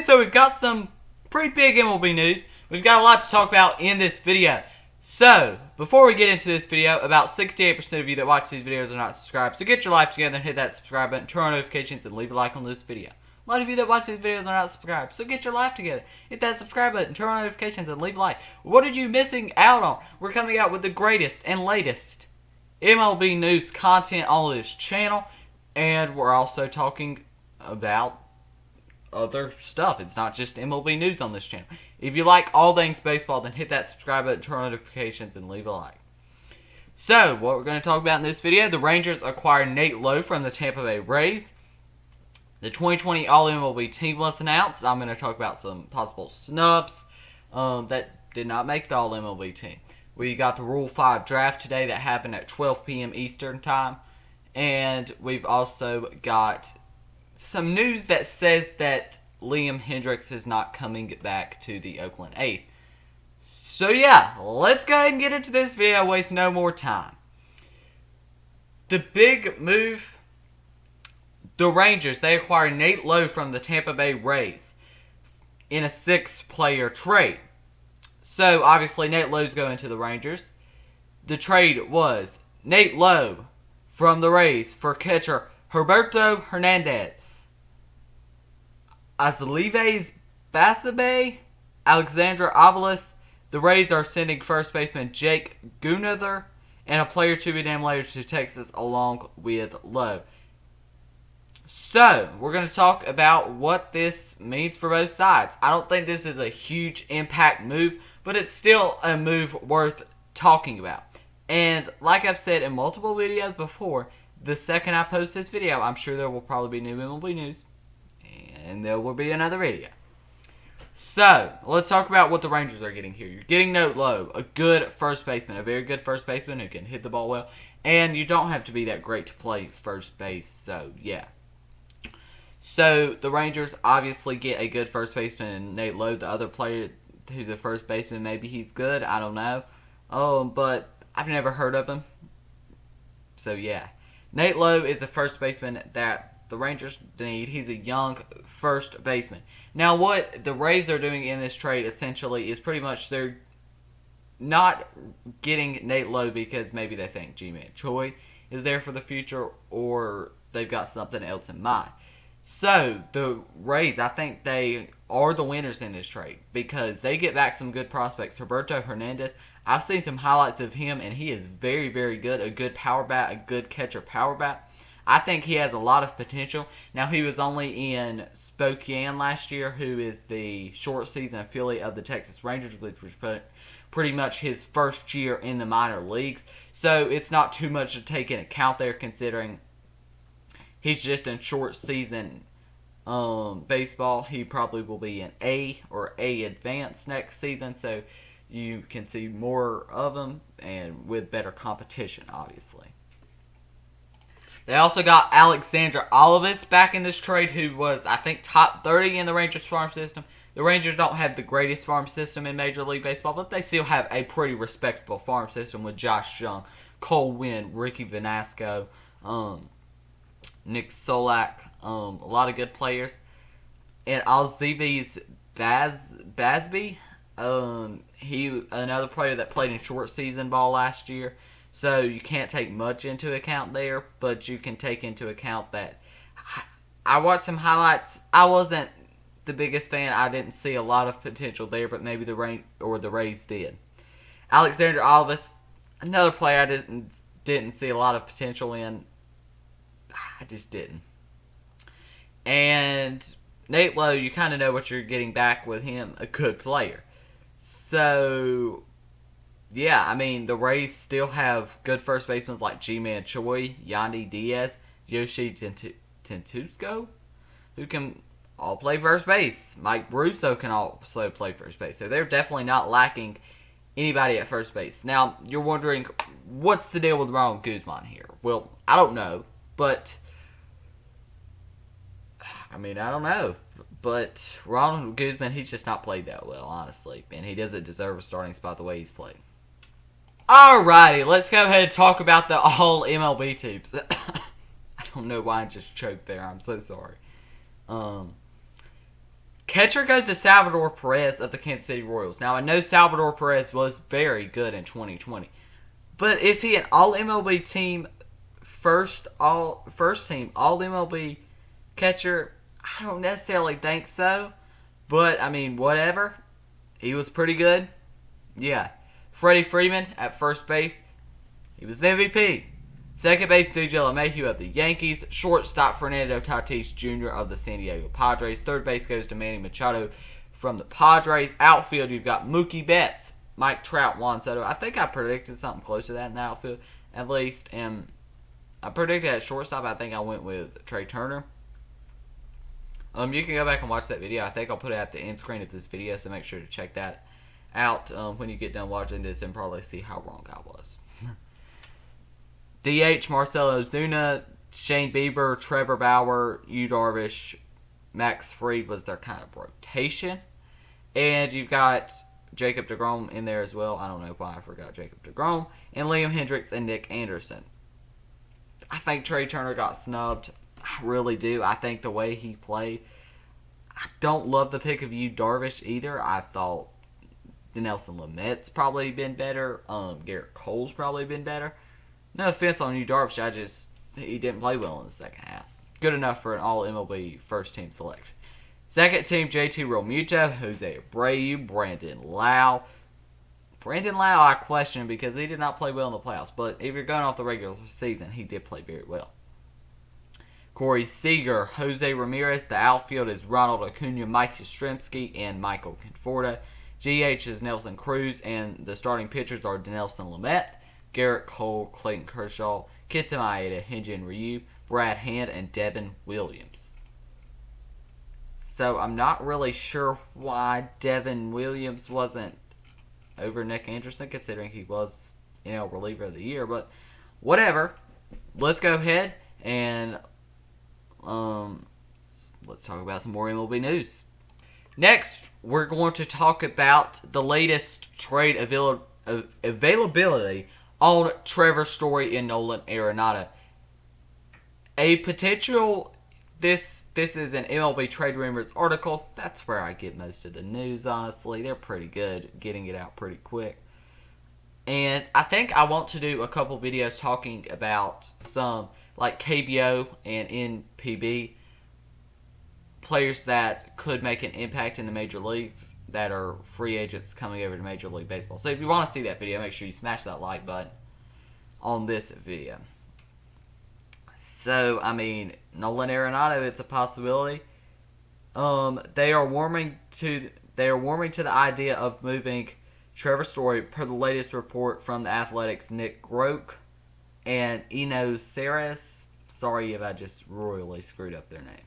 so we've got some pretty big MLB news. We've got a lot to talk about in this video. So, before we get into this video, about 68% of you that watch these videos are not subscribed. So get your life together and hit that subscribe button, turn on notifications, and leave a like on this video. A lot of you that watch these videos are not subscribed. So get your life together, hit that subscribe button, turn on notifications, and leave a like. What are you missing out on? We're coming out with the greatest and latest MLB news content on this channel. And we're also talking about other stuff. It's not just MLB news on this channel. If you like all things baseball, then hit that subscribe button, turn on notifications, and leave a like. So, what we're going to talk about in this video, the Rangers acquired Nate Lowe from the Tampa Bay Rays. The 2020 All-MLB Team was announced. I'm going to talk about some possible snubs that did not make the All-MLB Team. We got the Rule 5 draft today that happened at 12 p.m. Eastern Time. And we've also got some news that says that Liam Hendriks is not coming back to the Oakland A's. So yeah, let's go ahead and get into this video, waste no more time. The big move, the Rangers, they acquired Nate Lowe from the Tampa Bay Rays in a 6-player trade. So obviously Nate Lowe's going to the Rangers. The trade was Nate Lowe from the Rays for catcher Roberto Hernandez, Azaleves Basabe, Alexander Avalos. The Rays are sending first baseman Jake Gunother and a player to be named later to Texas along with Lowe. So, we're going to talk about what this means for both sides. I don't think this is a huge impact move, but it's still a move worth talking about. And like I've said in multiple videos before, the second I post this video, I'm sure there will probably be new MLB news. And there will be another video. So, let's talk about what the Rangers are getting here. You're getting Nate Lowe, a good first baseman, a very good first baseman who can hit the ball well. And you don't have to be that great to play first base, so yeah. So, the Rangers obviously get a good first baseman in Nate Lowe. The other player who's a first baseman, maybe he's good, I don't know. But I've never heard of him. So, yeah. Nate Lowe is a first baseman that the Rangers need. He's a young first baseman. Now, what the Rays are doing in this trade, essentially, is pretty much they're not getting Nate Lowe because maybe they think Ji-Man Choi is there for the future, or they've got something else in mind. So, the Rays, I think they are the winners in this trade because they get back some good prospects. Roberto Hernandez, I've seen some highlights of him, and he is very, very good. A good power bat, a good catcher power bat. I think he has a lot of potential. Now, he was only in Spokane last year, who is the short season affiliate of the Texas Rangers, which was pretty much his first year in the minor leagues. So, it's not too much to take into account there, considering he's just in short season baseball. He probably will be an A or A advanced next season, so you can see more of him and with better competition, obviously. They also got Alexander Avalos back in this trade, who was, I think, top 30 in the Rangers farm system. The Rangers don't have the greatest farm system in Major League Baseball, but they still have a pretty respectable farm system with Josh Jung, Cole Winn, Ricky Vanasco, Nick Solak, a lot of good players. And Alzeves Basby, he another player that played in short season ball last year. So you can't take much into account there, but you can take into account that I watched some highlights. I wasn't the biggest fan. I didn't see a lot of potential there, but maybe the Rays did. Alexander Avalos, another player I didn't see a lot of potential in. I just didn't. And Nate Lowe, you kind of know what you're getting back with him, a good player. So, yeah, I mean, the Rays still have good first basemen like Ji-Man Choi, Yandy Diaz, Yoshi Tentusco, who can all play first base. Mike Russo can also play first base. So they're definitely not lacking anybody at first base. Now, you're wondering, what's the deal with Ronald Guzman here? Well, I don't know, but I mean, I don't know. But Ronald Guzman, he's just not played that well, honestly. And he doesn't deserve a starting spot the way he's played. Alrighty, let's go ahead and talk about the all MLB teams. I don't know why I just choked there. I'm so sorry. Catcher goes to Salvador Perez of the Kansas City Royals. Now, I know Salvador Perez was very good in 2020. But is he an all MLB team first team all MLB catcher? I don't necessarily think so. But I mean, whatever. He was pretty good. Yeah. Freddie Freeman at first base. He was the MVP. Second base, DJ LeMahieu of the Yankees. Shortstop, Fernando Tatis Jr. of the San Diego Padres. Third base goes to Manny Machado from the Padres. Outfield, you've got Mookie Betts, Mike Trout, Juan Soto. I think I predicted something close to that in the outfield, at least. And I predicted at shortstop, I think I went with Trey Turner. You can go back and watch that video. I think I'll put it at the end screen of this video, so make sure to check that out when you get done watching this and probably see how wrong I was. DH, Marcell Ozuna, Shane Bieber, Trevor Bauer, Yu Darvish, Max Fried was their kind of rotation. And you've got Jacob deGrom in there as well. I don't know why I forgot Jacob deGrom. And Liam Hendriks and Nick Anderson. I think Trey Turner got snubbed. I really do. I think the way he played. I don't love the pick of Yu Darvish either. I thought Nelson Lamet's probably been better. Garrett Cole's probably been better. No offense on Yu Darvish, he didn't play well in the second half. Good enough for an all-MLB first-team selection. Second team, JT Realmuto, Jose Abreu, Brandon Lowe. Brandon Lowe, I question because he did not play well in the playoffs. But if you're going off the regular season, he did play very well. Corey Seager, Jose Ramirez. The outfield is Ronald Acuna, Mike Yastrzemski, and Michael Conforto. GH is Nelson Cruz, and the starting pitchers are Dinelson Lamet, Garrett Cole, Clayton Kershaw, Kenta Maeda, Hyun-Jin Ryu, Brad Hand, and Devin Williams. So I'm not really sure why Devin Williams wasn't over Nick Anderson, considering he was, reliever of the year. But whatever. Let's go ahead and let's talk about some more MLB news. Next, we're going to talk about the latest trade availability on Trevor Story and Nolan Arenado. A potential, this is an MLB Trade Rumors article. That's where I get most of the news, honestly. They're pretty good, getting it out pretty quick. And I think I want to do a couple videos talking about some, like KBO and NPB, players that could make an impact in the major leagues that are free agents coming over to Major League Baseball. So if you want to see that video, make sure you smash that like button on this video. So, I mean, Nolan Arenado, it's a possibility. They are warming to the idea of moving Trevor Story, per the latest report from the Athletics' Nick Groke and Eno Saris. Sorry if I just royally screwed up their name.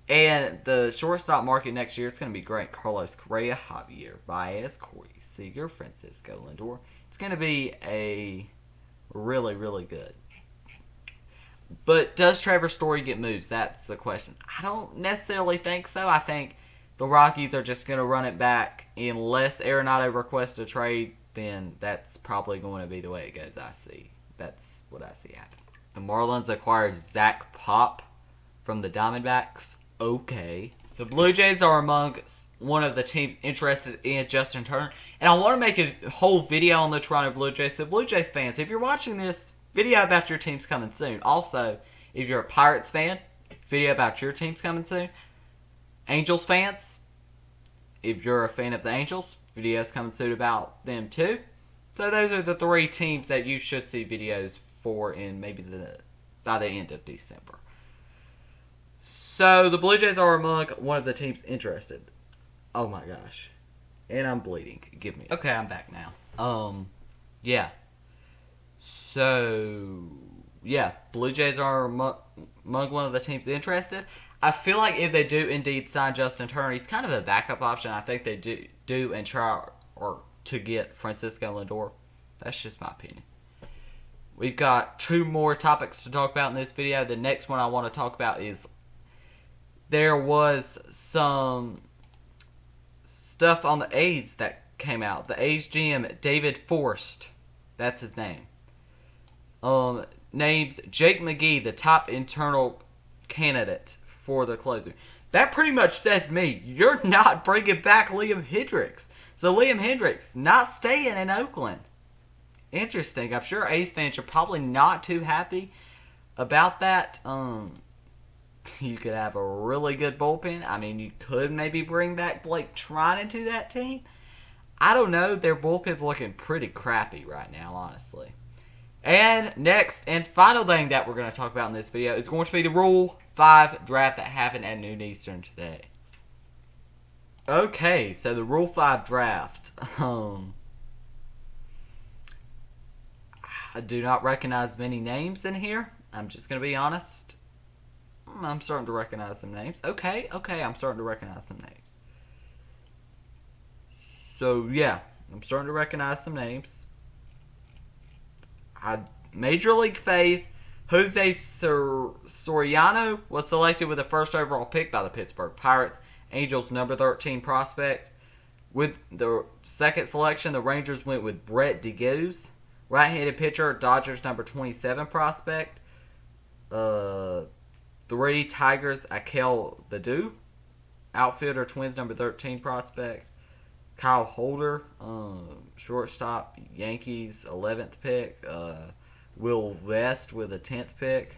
And the shortstop market next year is going to be great. Carlos Correa, Javier Baez, Corey Seager, Francisco Lindor. It's going to be a really, really good. But does Trevor Story get moves? That's the question. I don't necessarily think so. I think the Rockies are just going to run it back. Unless Arenado requests a trade, then that's probably going to be the way it goes, I see. That's what I see happen. The Marlins acquired Zach Pop from the Diamondbacks. Okay. The Blue Jays are among one of the teams interested in Justin Turner. And I want to make a whole video on the Toronto Blue Jays. So Blue Jays fans, if you're watching this, video about your team's coming soon. Also, if you're a Pirates fan, video about your team's coming soon. Angels fans, if you're a fan of the Angels, videos coming soon about them too. So those are the three teams that you should see videos for in maybe by the end of December. So the Blue Jays are among one of the teams interested. Oh my gosh. And I'm bleeding. Give me. Okay, I'm back now. Yeah. So, yeah, Blue Jays are among one of the teams interested. I feel like if they do indeed sign Justin Turner, he's kind of a backup option. I think they do and try to get Francisco Lindor. That's just my opinion. We've got two more topics to talk about in this video. The next one I want to talk about is there was some stuff on the A's that came out. The A's GM, David Forst, that's his name, names Jake McGee the top internal candidate for the closer. that pretty much says to me, you're not bringing back Liam Hendriks. So Liam Hendriks not staying in Oakland. Interesting. I'm sure A's fans are probably not too happy about that. You could have a really good bullpen. I mean, you could maybe bring back Blake Trine into that team. I don't know. Their bullpen's looking pretty crappy right now, honestly. And next and final thing that we're going to talk about in this video is going to be the Rule 5 draft that happened at noon Eastern today. Okay, so the Rule 5 draft. I do not recognize many names in here. I'm just going to be honest. I'm starting to recognize some names. Okay, I'm starting to recognize some names. So, yeah, I'm starting to recognize some names. Major League phase, Jose Soriano was selected with the first overall pick by the Pittsburgh Pirates. Angels number 13 prospect. With the second selection, the Rangers went with Brett DeGoes. Right-handed pitcher, Dodgers number 27 prospect. The Three Tigers, Akel Baddoo. Outfielder, Twins number 13 prospect. Kyle Holder, shortstop, Yankees 11th pick. Will Vest with a 10th pick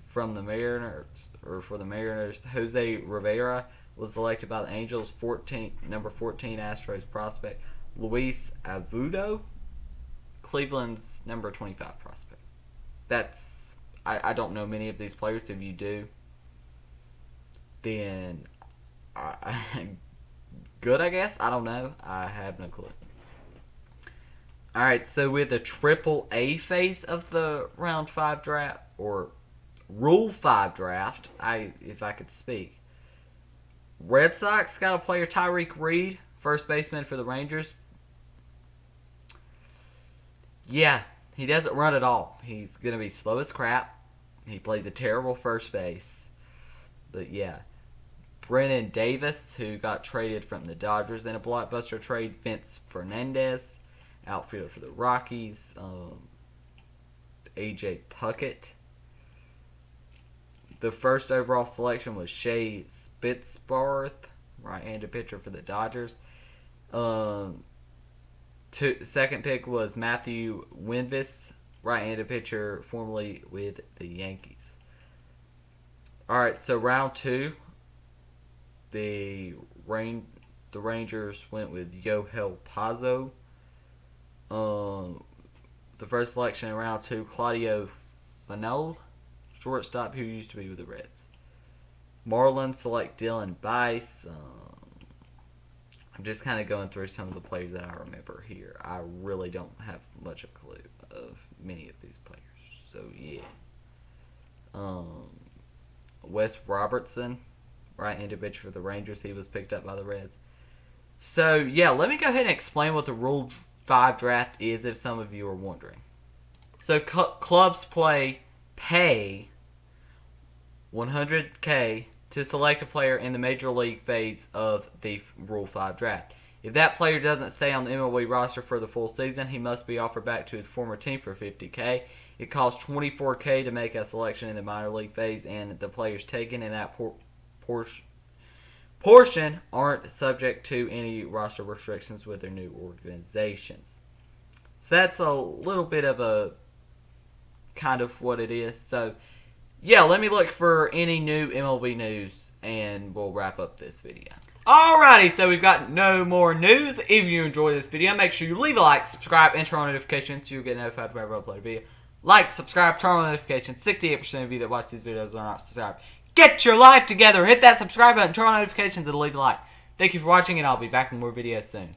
from the Mariners, or for the Mariners. Jose Rivera was selected by the Angels, number 14 Astros prospect. Luis Avudo, Cleveland's number 25 prospect. I don't know many of these players. If you do, then good, I guess. I don't know. I have no clue. Alright, so with the Triple-A phase of the Round 5 draft, or Rule 5 draft, if I could speak. Red Sox got a player, Tyreek Reed, first baseman for the Rangers. Yeah, he doesn't run at all. He's going to be slow as crap. He plays a terrible first base. But yeah. Brennan Davis, who got traded from the Dodgers in a blockbuster trade. Vince Fernandez, outfielder for the Rockies. AJ Puckett. The first overall selection was Shea Spitzbarth, right-handed pitcher for the Dodgers. Second pick was Matthew Winvis, right-handed pitcher formerly with the Yankees. Alright, so round 2, the Rangers went with Yohel Pazzo. The first selection in round 2, Claudio Fanol, shortstop who used to be with the Reds. Marlins select Dylan Bice. I'm just kind of going through some of the players that I remember here. I really don't have much of a clue of many of these players. So, yeah. Wes Robertson, right-handed pitcher for the Rangers. He was picked up by the Reds. So, yeah, let me go ahead and explain what the Rule 5 draft is if some of you are wondering. So, clubs pay $100K to select a player in the Major League phase of the Rule 5 draft. If that player doesn't stay on the MLB roster for the full season, he must be offered back to his former team for $50K. It costs $24K to make a selection in the minor league phase, and the players taken in that portion aren't subject to any roster restrictions with their new organizations. So that's a little bit of a kind of what it is. So, yeah, let me look for any new MLB news, and we'll wrap up this video. Alrighty, so we've got no more news. If you enjoy this video, make sure you leave a like, subscribe, and turn on notifications so you'll get notified whenever I upload a video. Like, subscribe, turn on notifications. 68% of you that watch these videos are not subscribed. Get your life together. Hit that subscribe button, turn on notifications, and leave a like. Thank you for watching, and I'll be back with more videos soon.